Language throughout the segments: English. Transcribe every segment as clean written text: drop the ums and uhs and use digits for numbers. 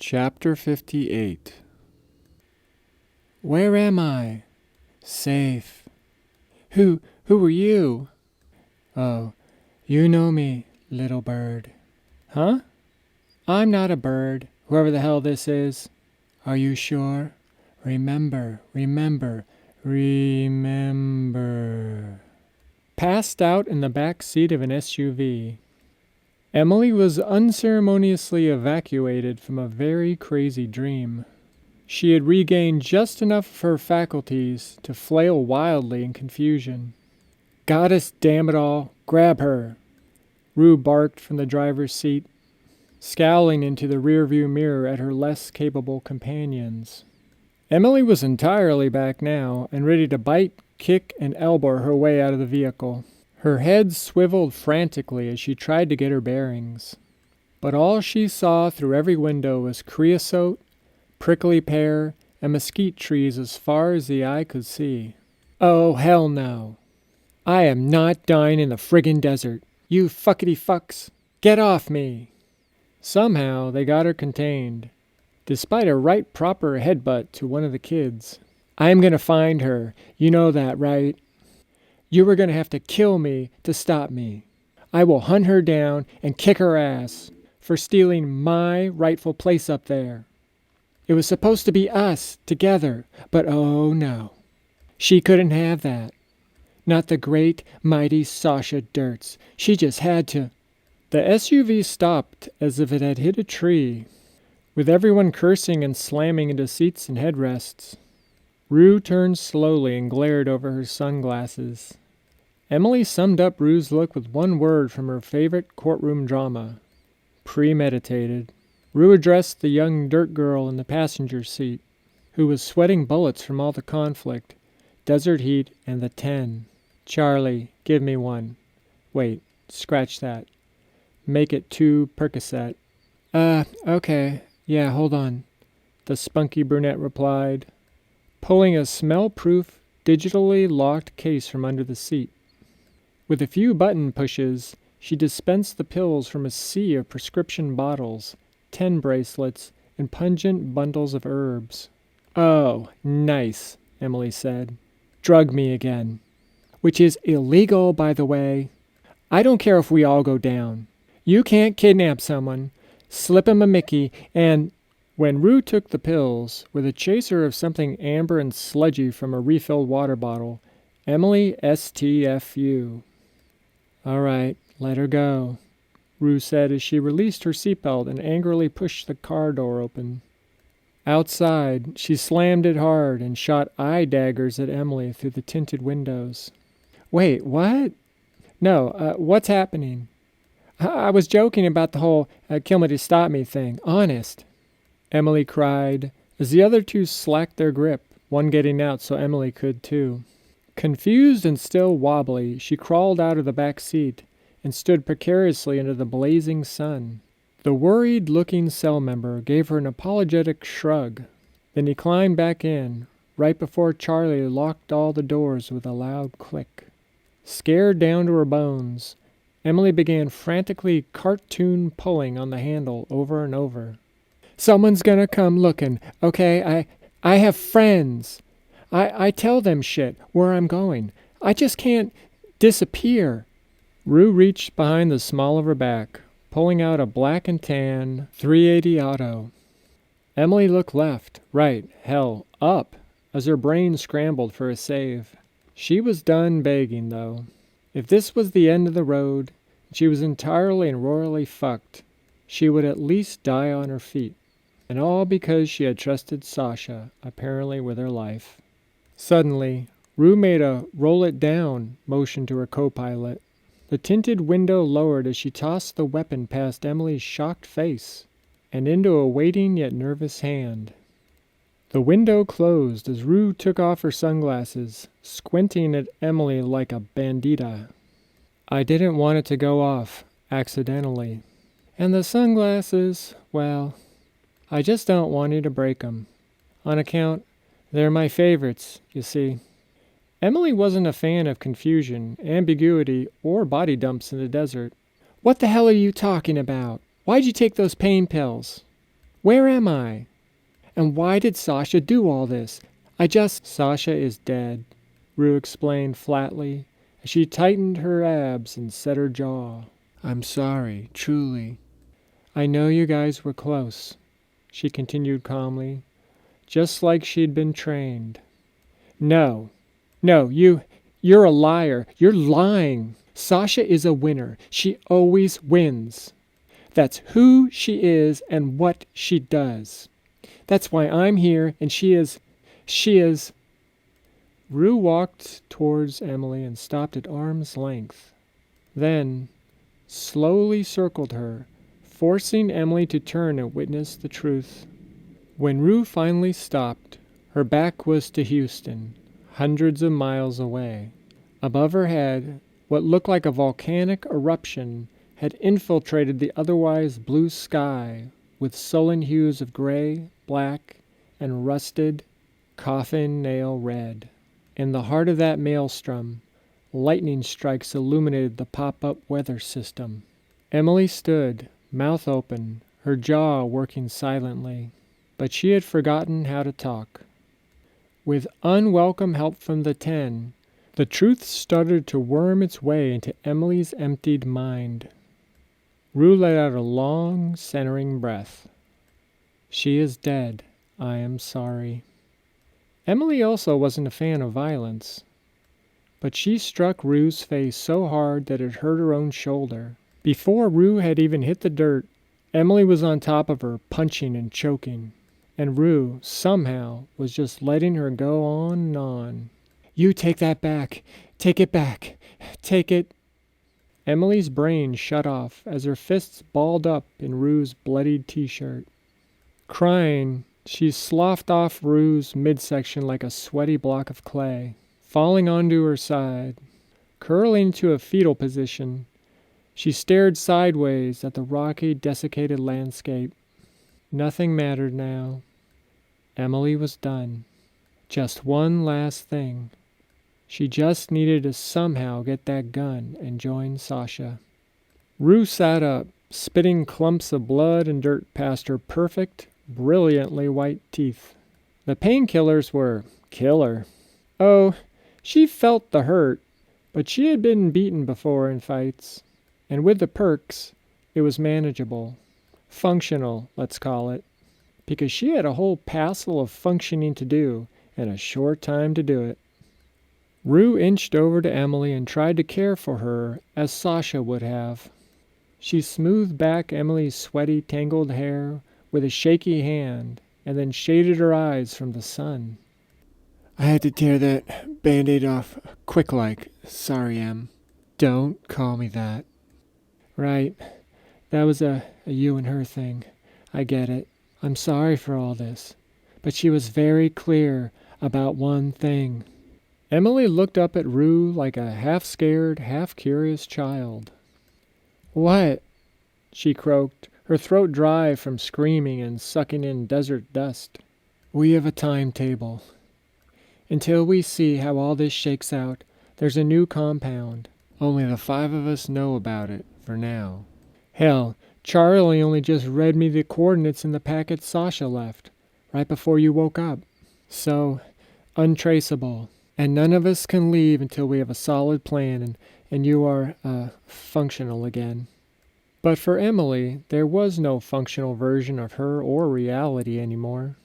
Chapter 58. Where am I? Safe. Who are you? Oh, you know me, little bird. Huh? I'm not a bird, whoever the hell this is. Are you sure? Remember. Passed out in the back seat of an SUV. Emily was unceremoniously evacuated from a very crazy dream. She had regained just enough of her faculties to flail wildly in confusion. "Goddess damn it all, grab her!" Rue barked from the driver's seat, scowling into the rearview mirror at her less capable companions. Emily was entirely back now and ready to bite, kick, and elbow her way out of the vehicle. Her head swiveled frantically as she tried to get her bearings. But all she saw through every window was creosote, prickly pear, and mesquite trees as far as the eye could see. Oh, hell no. I am not dying in the friggin' desert. You fuckity fucks. Get off me. Somehow they got her contained, despite a right proper headbutt to one of the kids. I'm gonna find her. You know that, right? You were going to have to kill me to stop me. I will hunt her down and kick her ass for stealing my rightful place up there. It was supposed to be us, together, but oh no. She couldn't have that. Not the great, mighty Sasha Dirts. She just had to. The SUV stopped as if it had hit a tree, with everyone cursing and slamming into seats and headrests. Rue turned slowly and glared over her sunglasses. Emily summed up Rue's look with one word from her favorite courtroom drama: premeditated. Rue addressed the young dirt girl in the passenger seat, who was sweating bullets from all the conflict, desert heat, and the 10. "Charlie, give me one. Wait, scratch that. Make it 2 Percocet." Okay. Yeah, hold on," the spunky brunette replied, pulling a smell-proof, digitally locked case from under the seat. With a few button pushes, she dispensed the pills from a sea of prescription bottles, 10 bracelets, and pungent bundles of herbs. "Oh, nice," Emily said. "Drug me again. Which is illegal, by the way. I don't care if we all go down. You can't kidnap someone, slip him a Mickey, and..." When Rue took the pills, with a chaser of something amber and sludgy from a refilled water bottle, Emily STFU. "All right, let her go," Rue said as she released her seatbelt and angrily pushed the car door open. Outside, she slammed it hard and shot eye daggers at Emily through the tinted windows. "Wait, what? No, what's happening? I was joking about the whole kill me to stop me thing, honest," Emily cried, as the other two slacked their grip, one getting out so Emily could too. Confused and still wobbly, she crawled out of the back seat and stood precariously under the blazing sun. The worried-looking cell member gave her an apologetic shrug. Then he climbed back in, right before Charlie locked all the doors with a loud click. Scared down to her bones, Emily began frantically cartoon pulling on the handle over and over. "Someone's gonna come looking, okay? I have friends. I tell them shit, where I'm going. I just can't disappear." Rue reached behind the small of her back, pulling out a black and tan 380 Auto. Emily looked left, right, hell, up, as her brain scrambled for a save. She was done begging, though. If this was the end of the road, and she was entirely and royally fucked, she would at least die on her feet. And all because she had trusted Sasha, apparently with her life. Suddenly, Rue made a roll-it-down motion to her co-pilot. The tinted window lowered as she tossed the weapon past Emily's shocked face and into a waiting yet nervous hand. The window closed as Rue took off her sunglasses, squinting at Emily like a bandita. "I didn't want it to go off, accidentally. And the sunglasses, well, I just don't want you to break 'em. On account, they're my favorites, you see." Emily wasn't a fan of confusion, ambiguity, or body dumps in the desert. "What the hell are you talking about? Why'd you take those pain pills?" Where am I? And why did Sasha do all this? Sasha is dead, Rue explained flatly, as she tightened her abs and set her jaw. I'm sorry, truly. I know you guys were close, she continued calmly, just like she'd been trained. No, you're a liar. You're lying. Sasha is a winner. She always wins. That's who she is and what she does. That's why I'm here and she is... Rue walked towards Emily and stopped at arm's length. Then slowly circled her, forcing Emily to turn and witness the truth. When Rue finally stopped, her back was to Houston, hundreds of miles away. Above her head, what looked like a volcanic eruption had infiltrated the otherwise blue sky with sullen hues of gray, black, and rusted, coffin nail red. In the heart of that maelstrom, lightning strikes illuminated the pop-up weather system. Emily stood, mouth open, her jaw working silently, but she had forgotten how to talk. With unwelcome help from the 10, the truth started to worm its way into Emily's emptied mind. Rue let out a long, centering breath. She is dead. I am sorry. Emily also wasn't a fan of violence, but she struck Rue's face so hard that it hurt her own shoulder. Before Rue had even hit the dirt, Emily was on top of her, punching and choking, and Rue, somehow, was just letting her go on and on. You take that back. Take it back. Take it. Emily's brain shut off as her fists balled up in Rue's bloodied t-shirt. Crying, she sloughed off Rue's midsection like a sweaty block of clay, falling onto her side. Curling to a fetal position, she stared sideways at the rocky, desiccated landscape. Nothing mattered now. Emily was done. Just one last thing. She just needed to somehow get that gun and join Sasha. Rue sat up, spitting clumps of blood and dirt past her perfect, brilliantly white teeth. The painkillers were killer. Oh, she felt the hurt, but she had been beaten before in fights, and with the perks, it was manageable. Functional, let's call it, because she had a whole passel of functioning to do and a short time to do it. Rue inched over to Emily and tried to care for her as Sasha would have. She smoothed back Emily's sweaty, tangled hair with a shaky hand and then shaded her eyes from the sun. I had to tear that Band-Aid off quick-like. Sorry, Em. Don't call me that. Right. That was a you and her thing. I get it. I'm sorry for all this. But she was very clear about one thing. Emily looked up at Rue like a half-scared, half-curious child. What? She croaked, her throat dry from screaming and sucking in desert dust. We have a timetable. Until we see how all this shakes out, there's a new compound. Only the 5 of us know about it, for now. Hell, Charlie only just read me the coordinates in the packet Sasha left, right before you woke up. So, untraceable. And none of us can leave until we have a solid plan and you are, functional again. But for Emily, there was no functional version of her or reality anymore.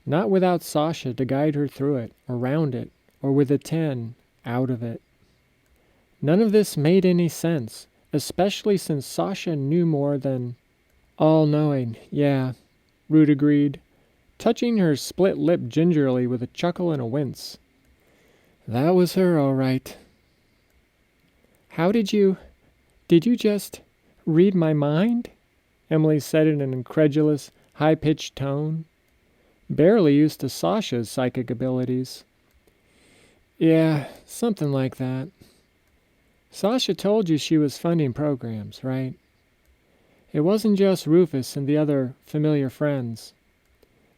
Not without Sasha to guide her through it, around it, or with a 10, out of it. None of this made any sense, especially since Sasha knew more than... All-knowing, yeah, Rue agreed, touching her split lip gingerly with a chuckle and a wince. That was her, all right. How did you just read my mind? Emily said in an incredulous, high-pitched tone, barely used to Sasha's psychic abilities. Yeah, something like that. Sasha told you she was funding programs, right? It wasn't just Rufus and the other familiar friends.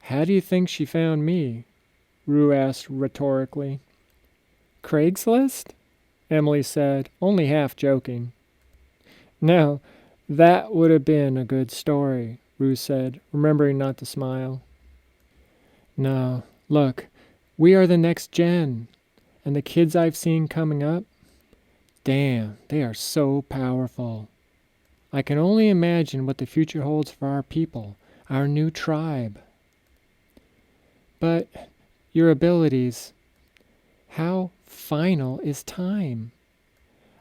How do you think she found me? Rue asked rhetorically. Craigslist? Emily said, only half joking. Now, that would have been a good story, Rue said, remembering not to smile. No, look, we are the next gen, and the kids I've seen coming up, damn, they are so powerful. I can only imagine what the future holds for our people, our new tribe. But your abilities, how final is time?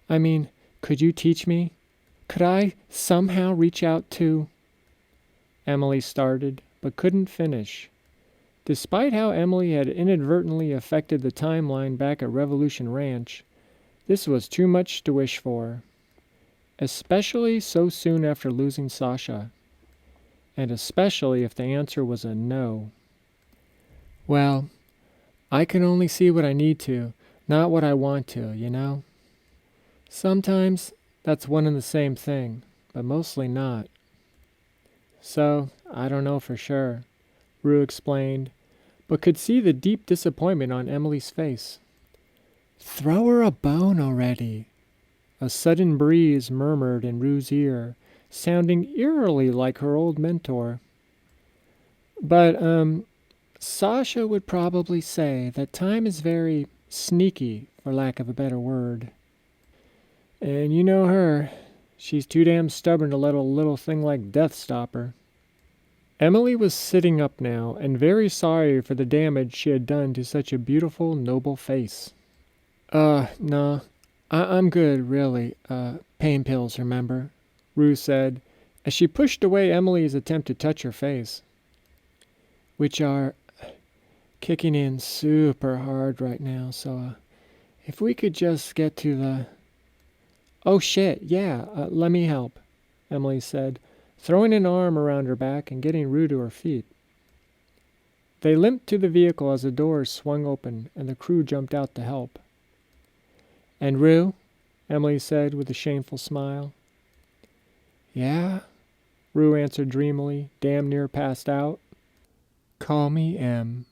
I mean, could you teach me? Could I somehow reach out to... Emily started, but couldn't finish. Despite how Emily had inadvertently affected the timeline back at Revolution Ranch, this was too much to wish for. Especially so soon after losing Sasha. And especially if the answer was a no. Well, I can only see what I need to, not what I want to, you know? Sometimes that's one and the same thing, but mostly not. So, I don't know for sure, Rue explained, but could see the deep disappointment on Emily's face. Throw her a bone already. A sudden breeze murmured in Rue's ear, sounding eerily like her old mentor. But, Sasha would probably say that time is very sneaky, for lack of a better word. And you know her. She's too damn stubborn to let a little thing like death stop her. Emily was sitting up now, and very sorry for the damage she had done to such a beautiful, noble face. No. I'm good, really. Pain pills, remember? Rue said, as she pushed away Emily's attempt to touch her face. Which are kicking in super hard right now, so, if we could just get to the... Oh shit, yeah, let me help, Emily said, throwing an arm around her back and getting Rue to her feet. They limped to the vehicle as the doors swung open and the crew jumped out to help. And Rue, Emily said with a shameful smile. Yeah, Rue answered dreamily, damn near passed out. Call me Em.